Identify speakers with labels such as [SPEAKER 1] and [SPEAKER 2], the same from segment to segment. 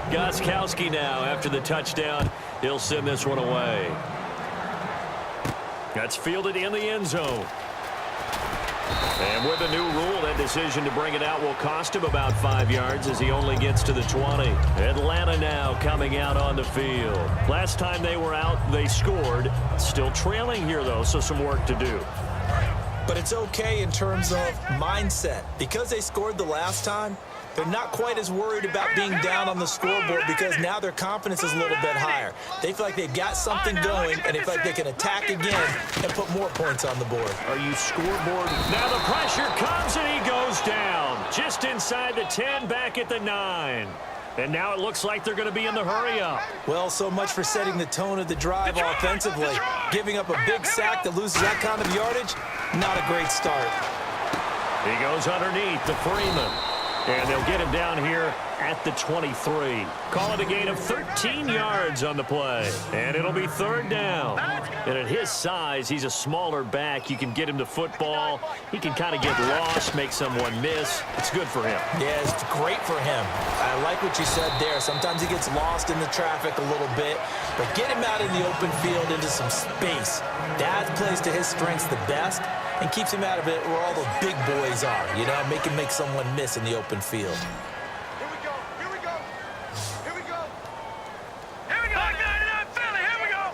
[SPEAKER 1] Gostkowski now after the touchdown. He'll send this one away. That's fielded in the end zone. And with a new rule, that decision to bring it out will cost him about 5 yards as he only gets to the 20. Atlanta now coming out on the field. Last time they were out, they scored. Still trailing here, though, so some work to do.
[SPEAKER 2] But it's okay in terms of mindset. Because they scored the last time, they're not quite as worried about being down on the scoreboard because now their confidence is a little bit higher. They feel like they've got something going, and they feel like they can attack again and put more points on the board.
[SPEAKER 1] Are you scoreboard? Now the pressure comes, and he goes down. Just inside the 10, back at the 9. And now it looks like they're going to be in the hurry-up.
[SPEAKER 2] Well, so much for setting the tone of the drive offensively. Giving up a big sack that loses that kind of yardage, not a great start.
[SPEAKER 1] He goes underneath to Freeman. And they'll get him down here at the 23. Call it a gain of 13 yards on the play. And it'll be third down. And at his size, he's a smaller back. You can get him to football. He can kind of get lost, make someone miss. It's good for him.
[SPEAKER 2] Yeah, it's great for him. I like what you said there. Sometimes he gets lost in the traffic a little bit. But get him out in the open field into some space. That plays to his strengths the best and keeps him out of it where all the big boys are, you know, make him make someone miss in the open field.
[SPEAKER 3] Here we go, here we go, here we go. Here we go, Philly, here we go.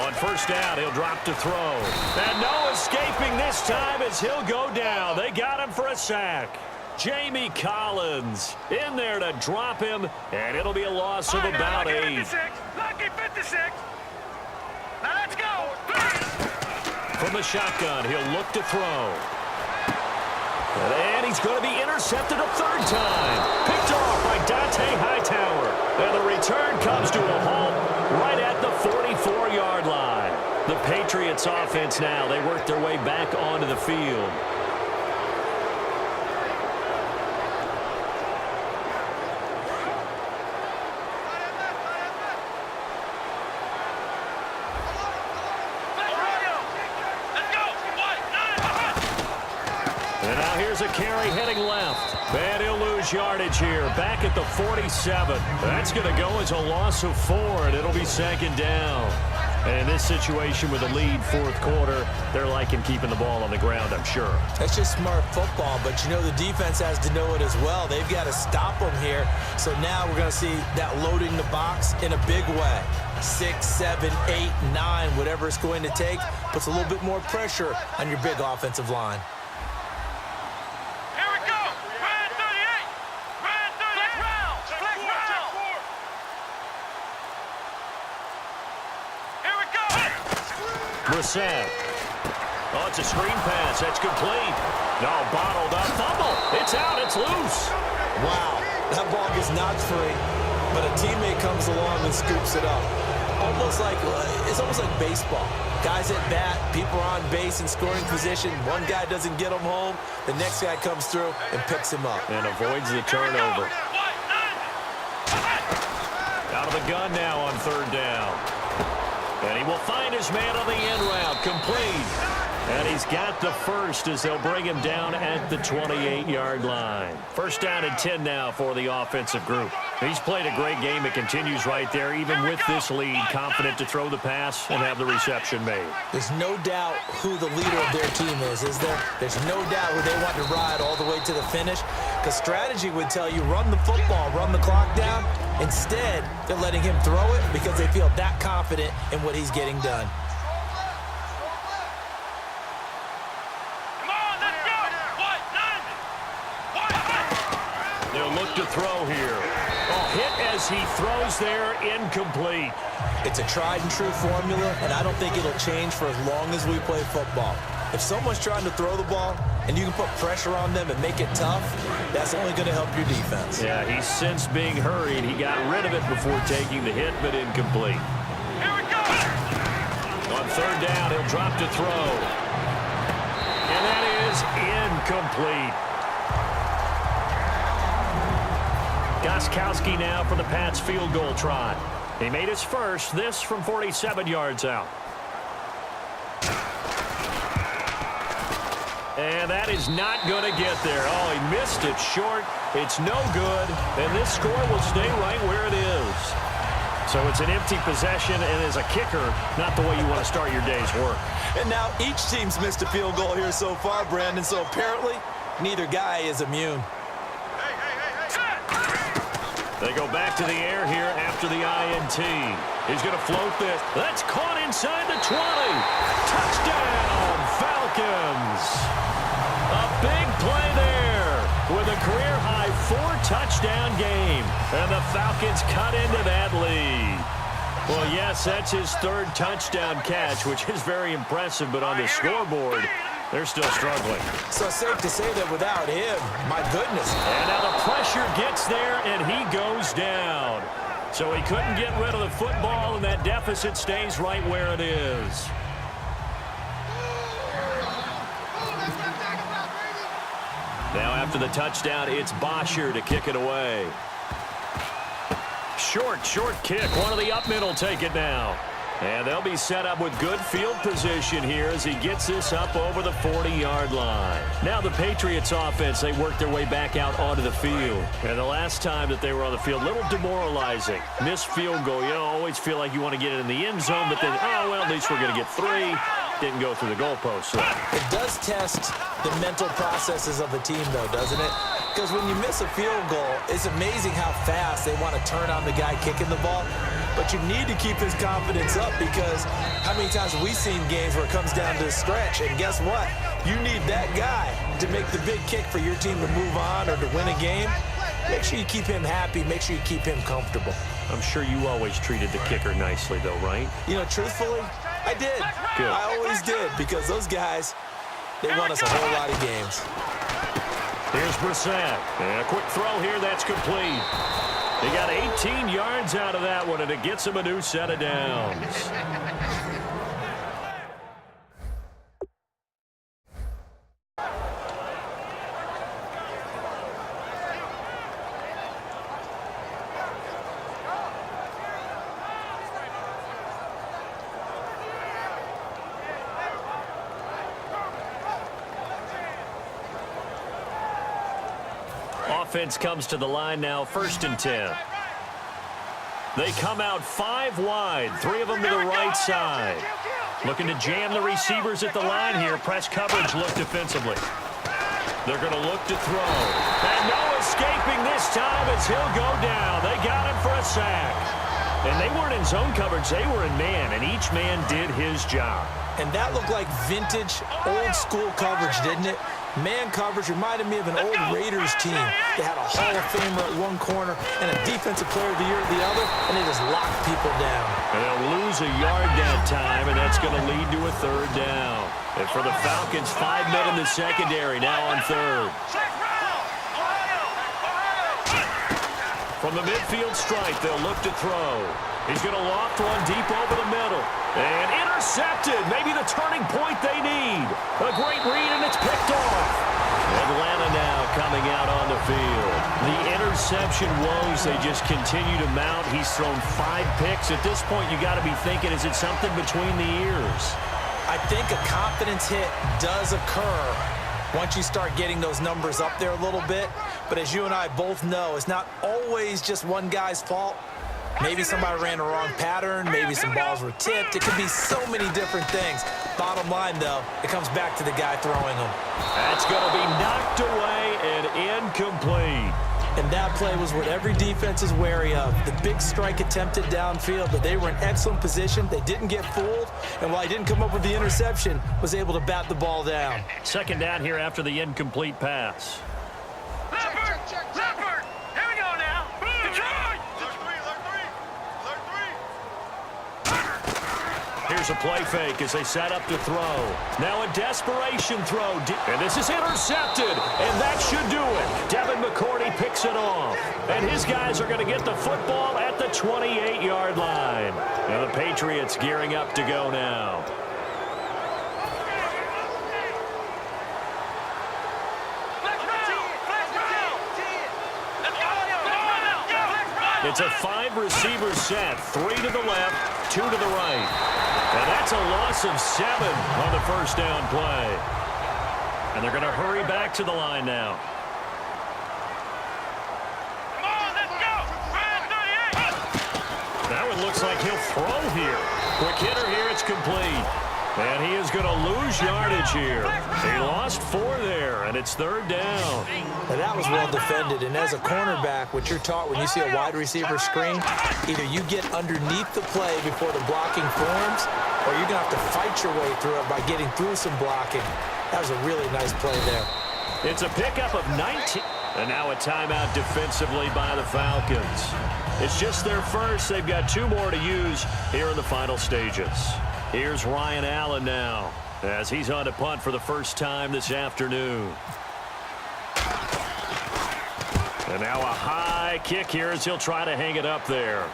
[SPEAKER 1] On first down, he'll drop to throw. And no escaping this time as he'll go down. They got him for a sack. Jamie Collins in there to drop him, and it'll be a loss of about 8.
[SPEAKER 3] Lucky 56. Now let's go.
[SPEAKER 1] From the shotgun, he'll look to throw. And he's going to be intercepted a third time. Picked off by Dante Hightower. And the return comes to a halt right at the 44-yard line. The Patriots offense now, they work their way back onto the field. And now here's a carry heading left. And he'll lose yardage here. Back at the 47. That's going to go as a loss of 4, and it'll be second down. And in this situation with a lead fourth quarter, they're liking keeping the ball on the ground, I'm sure.
[SPEAKER 2] That's just smart football, but you know the defense has to know it as well. They've got to stop them here. So now we're going to see that loading the box in a big way. 6, 7, 8, 9, whatever it's going to take, puts a little bit more pressure on your big offensive line.
[SPEAKER 1] Brissett. Oh, it's a screen pass. That's complete. No, bottled up. Fumble. It's out. It's loose.
[SPEAKER 2] Wow. That ball gets knocked free, but a teammate comes along and scoops it up. It's almost like baseball. Guys at bat, people are on base in scoring position. One guy doesn't get him home. The next guy comes through and picks him up.
[SPEAKER 1] And avoids the turnover. Out of the gun now on third down. And he will find his man on the end route, complete. And he's got the first as they'll bring him down at the 28-yard line. First down and 10 now for the offensive group. He's played a great game. It continues right there, even with this lead, confident to throw the pass and have the reception made.
[SPEAKER 2] There's no doubt who the leader of their team is there? There's no doubt who they want to ride all the way to the finish. Because strategy would tell you, run the football, run the clock down. Instead, they're letting him throw it because they feel that confident in what he's getting done.
[SPEAKER 1] They'll look to throw here. Oh, hit as he throws there, incomplete.
[SPEAKER 2] It's a tried and true formula, and I don't think it'll change for as long as we play football. If someone's trying to throw the ball and you can put pressure on them and make it tough, that's only going to help your defense.
[SPEAKER 1] Yeah, he's since being hurried. He got rid of it before taking the hit, but incomplete.
[SPEAKER 3] Here we go.
[SPEAKER 1] On third down, he'll drop to throw. And that is incomplete. Gostkowski now for the Pats field goal try. He made his first, this from 47 yards out. And that is not going to get there. Oh, he missed it short. It's no good. And this score will stay right where it is. So it's an empty possession, and as a kicker, not the way you want to start your day's work.
[SPEAKER 2] And now each team's missed a field goal here so far, Brandon, so apparently neither guy is immune.
[SPEAKER 1] They go back to the air here after the INT. He's going to float this. That's caught inside the 20. Touchdown, Falcons. A big play there with a career-high 4-touchdown game. And the Falcons cut into that lead. Well, yes, that's his 3rd touchdown catch, which is very impressive, but on the scoreboard, they're still struggling.
[SPEAKER 2] So safe to say that without him, my goodness.
[SPEAKER 1] And now the pressure gets there, and he goes down. So he couldn't get rid of the football, and that deficit stays right where it is. Now after the touchdown, it's Bosher to kick it away. Short kick. One of the up middle take it now. And they'll be set up with good field position here as he gets this up over the 40-yard line. Now the Patriots offense, they work their way back out onto the field. And the last time that they were on the field, a little demoralizing. Missed field goal. You always feel like you want to get it in the end zone, but then, oh, well, at least we're going to get 3. Didn't go through the goalpost. So.
[SPEAKER 2] It does test the mental processes of the team, though, doesn't it? Because when you miss a field goal, it's amazing how fast they want to turn on the guy kicking the ball. But you need to keep his confidence up because how many times have we seen games where it comes down to the stretch? And guess what? You need that guy to make the big kick for your team to move on or to win a game. Make sure you keep him happy. Make sure you keep him comfortable.
[SPEAKER 1] I'm sure you always treated the kicker nicely, though, right?
[SPEAKER 2] You know, truthfully, I did.
[SPEAKER 1] Good.
[SPEAKER 2] I always did because those guys, they won us a whole lot of games.
[SPEAKER 1] Here's Brissett. And a quick throw here. That's complete. He got 18 yards out of that one, and it gets him a new set of downs. Offense comes to the line now, 1st and 10. They come out 5 wide, 3 of them to the right side. Looking to jam the receivers at the line here. Press coverage look defensively. They're going to look to throw. And no escaping this time as he'll go down. They got him for a sack. And they weren't in zone coverage. They were in man, and each man did his job.
[SPEAKER 2] And that looked like vintage, old-school coverage, didn't it? Man coverage reminded me of an old Raiders team. They had a Hall of Famer at one corner and a Defensive Player of the Year at the other, and they just locked people down.
[SPEAKER 1] And they'll lose a yard that time, and that's going to lead to a 3rd down. And for the Falcons, 5 men in the secondary, now on 3rd. From the midfield stripe, they'll look to throw. He's going to loft one deep over the middle. And intercepted. Maybe the turning point they need. A great read, and it's picked off. Atlanta now coming out on the field. The interception woes, they just continue to mount. He's thrown 5 picks. At this point, you got to be thinking, is it something between the ears?
[SPEAKER 2] I think a confidence hit does occur once you start getting those numbers up there a little bit. But as you and I both know, it's not always just one guy's fault. Maybe somebody ran a wrong pattern. Maybe some balls were tipped. It could be so many different things. Bottom line, though, it comes back to the guy throwing them.
[SPEAKER 1] That's going to be knocked away and incomplete.
[SPEAKER 2] And that play was what every defense is wary of. The big strike attempted downfield, but they were in excellent position. They didn't get fooled. And while he didn't come up with the interception, was able to bat the ball down.
[SPEAKER 1] 2nd down here after the incomplete pass. Here's a play fake as they set up to throw. Now a desperation throw. And this is intercepted. And that should do it. Devin McCourty picks it off. And his guys are going to get the football at the 28-yard line. And the Patriots gearing up to go now. It's a 5-receiver set. 3 to the left, 2 to the right. And that's a loss of 7 on the 1st down play. And they're going to hurry back to the line now.
[SPEAKER 3] Come on, let's go. Red 38.
[SPEAKER 1] That one looks like he'll throw here. Quick hitter here, it's complete. And he is going to lose yardage here. He lost 4 there, and it's 3rd down.
[SPEAKER 2] Now that was well defended, and as a cornerback, what you're taught when you see a wide receiver screen, either you get underneath the play before the blocking forms, or you're going to have to fight your way through it by getting through some blocking. That was a really nice play there.
[SPEAKER 1] It's a pickup of 19. And now a timeout defensively by the Falcons. It's just their first. They've got 2 more to use here in the final stages. Here's Ryan Allen now as he's on to punt for the first time this afternoon. And now a high kick here as he'll try to hang it up there.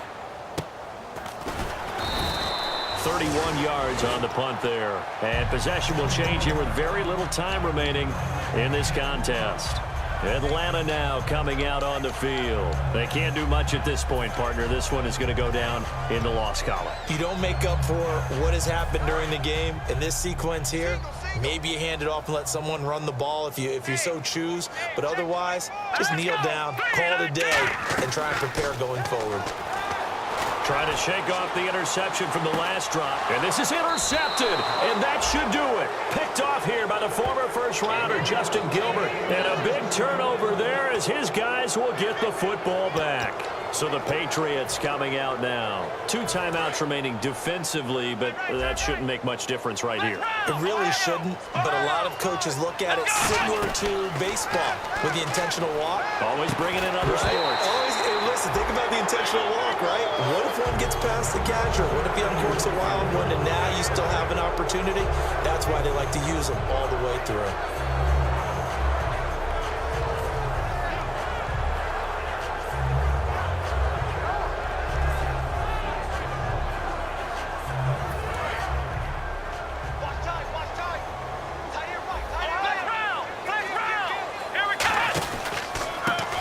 [SPEAKER 1] 31 yards on the punt there. And possession will change here with very little time remaining in this contest. Atlanta now coming out on the field. They can't do much at this point, partner. This one is going to go down in the loss column.
[SPEAKER 2] You don't make up for what has happened during the game in this sequence here. Maybe you hand it off and let someone run the ball if you so choose. But otherwise, just kneel down, call it a day, and try and prepare going forward.
[SPEAKER 1] Trying to shake off the interception from the last drop. And this is intercepted, and that should do it. Picked off here by the former first-rounder, Justin Gilbert. And a big turnover there as his guys will get the football back. So the Patriots coming out now. 2 timeouts remaining defensively, but that shouldn't make much difference right here.
[SPEAKER 2] It really shouldn't, but a lot of coaches look at it similar to baseball with the intentional walk.
[SPEAKER 1] Always bringing in other sports.
[SPEAKER 2] Always, hey, listen, think about the intentional walk, right? What if one gets past the catcher? What if he uncorks a wild one and now you still have an opportunity? That's why they like to use them all the way through.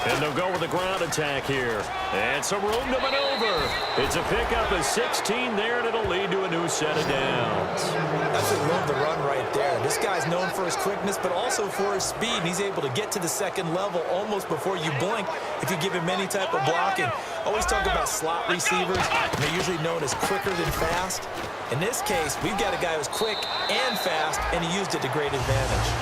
[SPEAKER 1] And they'll go with a ground attack here. And some room to maneuver. It's a pickup of 16 there, and it'll lead to a new set of downs.
[SPEAKER 2] That's a room to run right there. This guy's known for his quickness, but also for his speed. And he's able to get to the second level almost before you blink if you give him any type of blocking. Always talk about slot receivers. They're usually known as quicker than fast. In this case, we've got a guy who's quick and fast, and he used it to great advantage.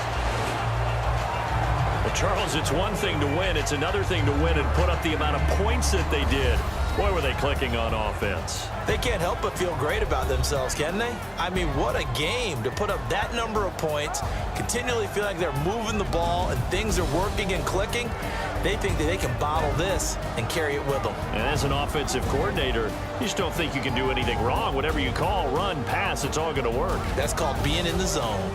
[SPEAKER 1] Well, Charles, it's one thing to win. It's another thing to win and put up the amount of points that they did. Boy, were they clicking on offense.
[SPEAKER 2] They can't help but feel great about themselves, can they? I mean, what a game to put up that number of points, continually feel like they're moving the ball and things are working and clicking. They think that they can bottle this and carry it with them.
[SPEAKER 1] And as an offensive coordinator, you just don't think you can do anything wrong. Whatever you call, run, pass, it's all going to work.
[SPEAKER 2] That's called being in the zone.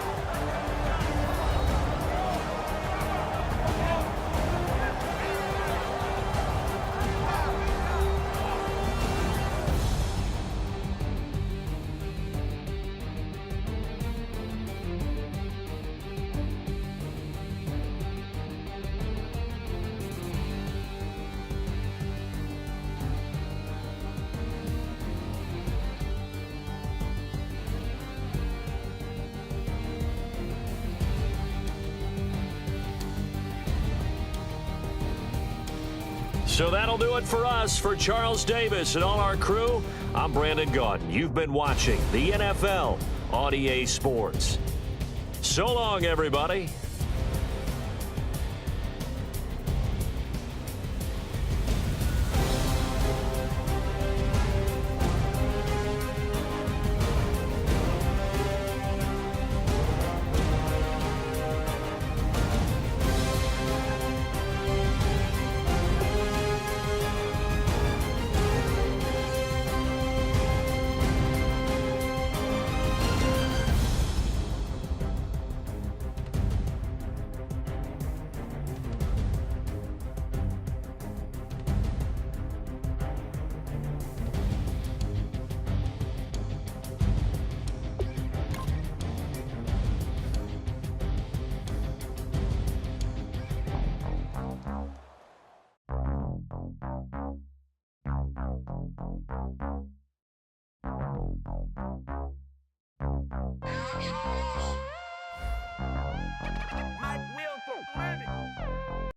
[SPEAKER 1] So that'll do it for us. For Charles Davis and all our crew, I'm Brandon Gaudin. You've been watching the NFL on EA Sports. So long, everybody.